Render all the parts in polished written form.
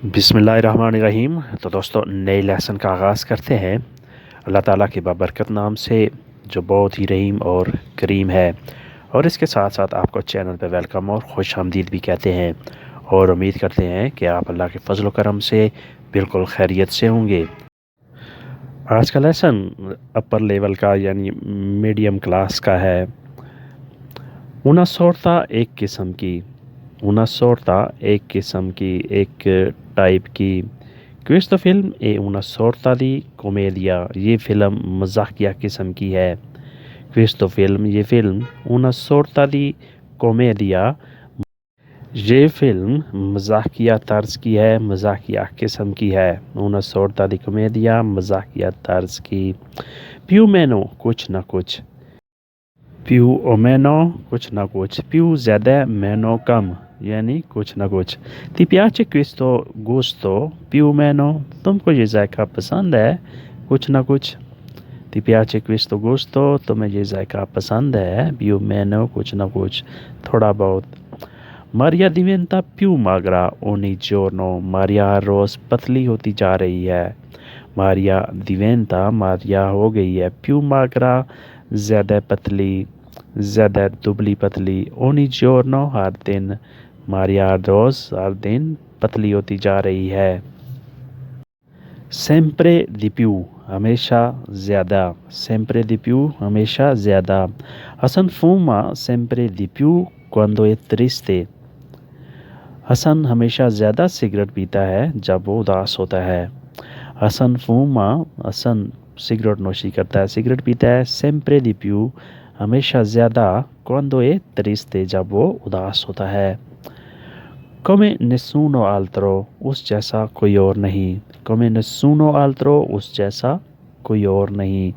बिस्मिल्लाहिर्रहमानिर्रहीम। तो दोस्तों, नए लेसन का आगाज़ करते हैं अल्लाह ताला के बाबरकत नाम से, जो बहुत ही रहीम और करीम है। और इसके साथ साथ आपको चैनल पे वेलकम और खुश आमदीद भी कहते हैं, और उम्मीद करते हैं कि आप अल्लाह के फजल करम से बिल्कुल खैरियत से होंगे। आज का लेसन अपर लेवल का यानी मीडियम क्लास का है। una sorta एक किस्म की, una sorta एक किस्म की, एक टाइप की। Questa film è una sorta di commedia, ये फ़िल्म मज़ाकिया किस्म की है। Questo film, ये film una sorta di commedia, ये फ़िल्म मज़ाकिया तर्ज की है, मज़ाकिया किस्म की है। una sorta di commedia, मज़ाकिया तर्ज की। più o meno कुछ ना कुछ, più o meno कुछ ना कुछ, più ज़्यादा meno कम, यानी कुछ ना कुछ। Ti piace questo gusto più o meno, तुमको ये जायका पसंद है कुछ ना कुछ। Ti piace questo gusto, तुम्हें ये जायका पसंद है più o meno कुछ ना कुछ, थोड़ा बहुत। Maria diventa più magra ogni giorno, Maria हर रोज़ पतली होती जा रही है। Maria diventa, Maria हो गई है, più magra ज़्यादा पतली, ज़्यादा दुबली पतली। ogni giorno हर दिन, Maria हर रोज़ हर दिन पतली होती जा रही है। sempre di più, हमेशा ज़्यादा, sempre di più, हमेशा ज़्यादा। Hassan fuma sempre di più quando è triste, Hasan हमेशा ज़्यादा सिगरेट पीता है जब वो उदास होता है। हसन फूमा, हसन सिगरेट नोशी करता है, सिगरेट पीता है। sempre di più, हमेशा ज़्यादा। quando è triste, जब वो उदास होता है। come nessuno altro, उस जैसा कोई और नहीं। come nessuno altro, उस जैसा कोई और नहीं।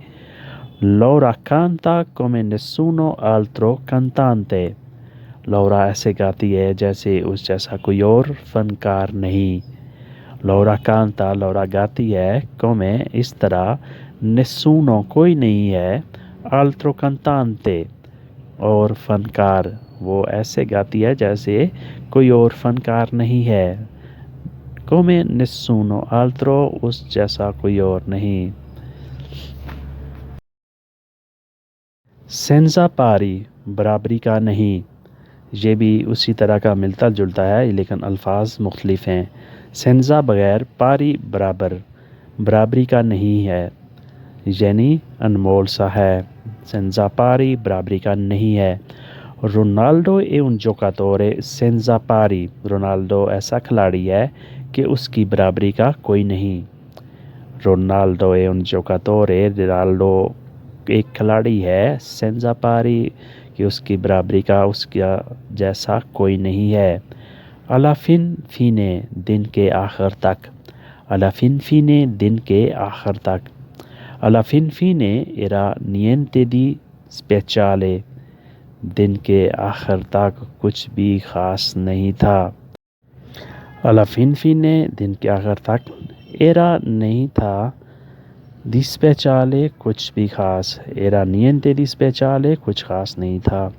Laura canta come nessuno altro cantante, लौरा ऐसे गाती है जैसे उस जैसा कोई और फनकार नहीं। लौरा कांता, लौरा गाती है, come इस तरह, nessuno कोई नहीं है, altro cantante और फनकार, वो ऐसे गाती है जैसे कोई और फनकार नहीं है। come nessuno altro, उस जैसा कोई और नहीं। senza pari, बराबरी का नहीं, ये भी उसी तरह का मिलता जुलता है लेकिन अल्फाज मुख्तलिफ हैं। सेंजा बग़ैर, पारी बराबर, बराबरी का नहीं है, यानी अनमोल सा है। सेंजा पारी, बराबरी का नहीं है। रोनाल्डो ए उन जोकातोरे सेंजा पारी, रोनाल्डो ऐसा खिलाड़ी है कि उसकी बराबरी का कोई नहीं। रोनाल्डो ए उन जोकातोरे, रोनाल्डो एक खिलाड़ी है, सेंजा पारी कि उसकी बराबरी का, उसका जैसा कोई नहीं है। अलाफिन फीने, दिन के आखिर तक, अलाफिन फीने, दिन के आखिर तक। अलाफिन फीने era niente di speciale, दिन के आखिर तक कुछ भी ख़ास नहीं था। अलाफिन फीने, दिन के आखिर तक, era नहीं था, di speciale कुछ भी ख़ास, era niente di speciale कुछ ख़ास नहीं था।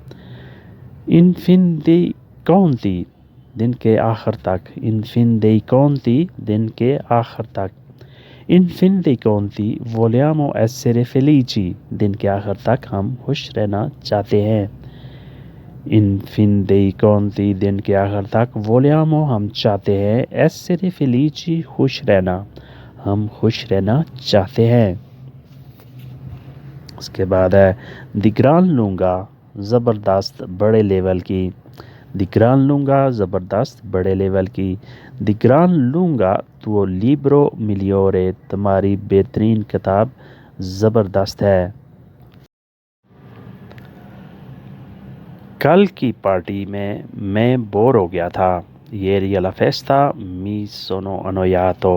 इन फिन dei conti, दिन के आखिर तक, इन फिन dei conti, दिन के आखिर तक। इन fin dei conti vogliamo essere felici, दिन के आखिर तक हम खुश रहना चाहते हैं। इन फिन dei conti, दिन के आखिर तक, vogliamo हम चाहते हैं, essere felici खुश रहना, हम खुश रहना चाहते हैं। उसके बाद है दी ग्रान लूँगा, ज़बरदस्त बड़े लेवल की, दी ग्रान लूँगा ज़बरदस्त बड़े लेवल की। दी ग्रान लूँगा तो लिब्रो मिलियोरे, तुम्हारी बेहतरीन किताब ज़बरदस्त है। कल की पार्टी में मैं बोर हो गया था, ieri alla festa mi sono annoiato।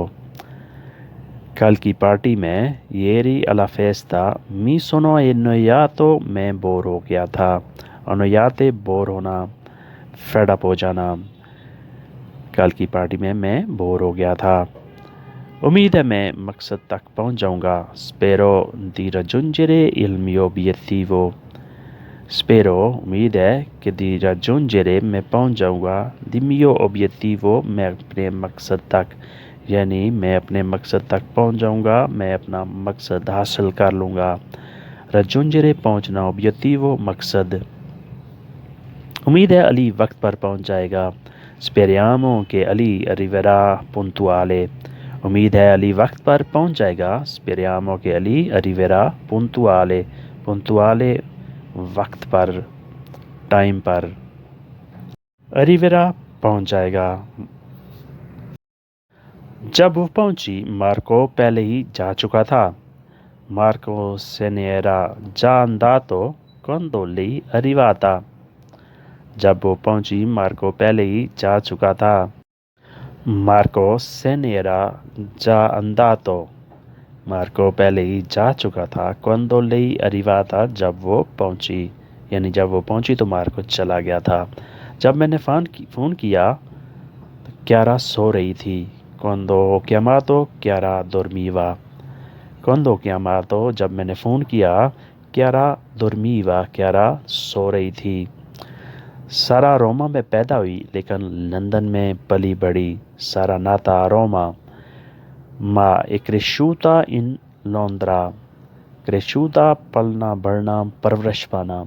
कल की पार्टी में, ieri alla festa mi sono annoiato, मैं बोर हो गया था। annoiate बोर होना, फेड अप हो जाना। कल की पार्टी में मैं बोर हो गया था। उम्मीद है मैं मकसद तक पहुंच जाऊंगा, spero di raggiungere il mio obiettivo, Spero, امید ہے کہ di raggiungere میں پہنچ جاؤں گا. Di mio obiettivo میں اپنے مقصد تک یعنی میں اپنے مقصد تک پہنچ جاؤں گا, میں اپنا مقصد حاصل کر لوں گا. raggiungere پہنچنا, obiettivo مقصد. امید ہے علی وقت پر پہنچ جائے گا. Speriamo che Ali arriverà puntuale. امید ہے علی وقت پر پہنچ جائے گا. Speriamo che Ali arriverà puntuale. Puntuale وقت پر, ٹائم پر. Arriverà پہنچ جائے گا. جب وہ پہنچی, مارکو پہلے ہی جا چکا تھا. Marco se ne era già andato quando lei arrivata. جب وہ پہنچی, مارکو پہلے ہی جا چکا تھا. Marco se ne era già andato. Marco پہلے ہی جا چکا تھا. Quando lei arrivata جب وہ پہنچی, یعنی جب وہ پہنچی تو مارکو چلا گیا تھا. جب میں نے فون کیا تو کیارا سو رہی تھی. Quando ho chiamato Chiara dormiva. Quando ho chiamato جب میں نے فون کیا, Chiara dormiva کیارا سو رہی تھی. سارا روما میں پیدا ہوئی لیکن لندن میں پلی بڑھی. سارا nata a Roma ma è cresciuta in Londra. cresciuta پلنا بڑھنا پرورش پانا.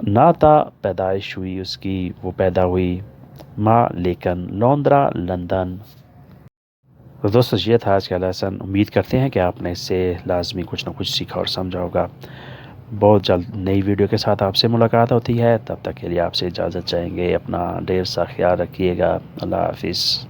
nata پیدائش ہوئی اس کی, وہ پیدا ہوئی. ما لیکن, لوندرا لندن. تو دوستو یہ تھا آج کا لیسن. امید کرتے ہیں کہ آپ نے اس سے لازمی کچھ نہ کچھ سیکھا اور سمجھا ہوگا. بہت جلد نئی ویڈیو کے ساتھ آپ سے ملاقات ہوتی ہے. تب تک کے لیے آپ سے اجازت چاہیں گے. اپنا ڈھیر سا خیال رکھیے گا. اللہ حافظ.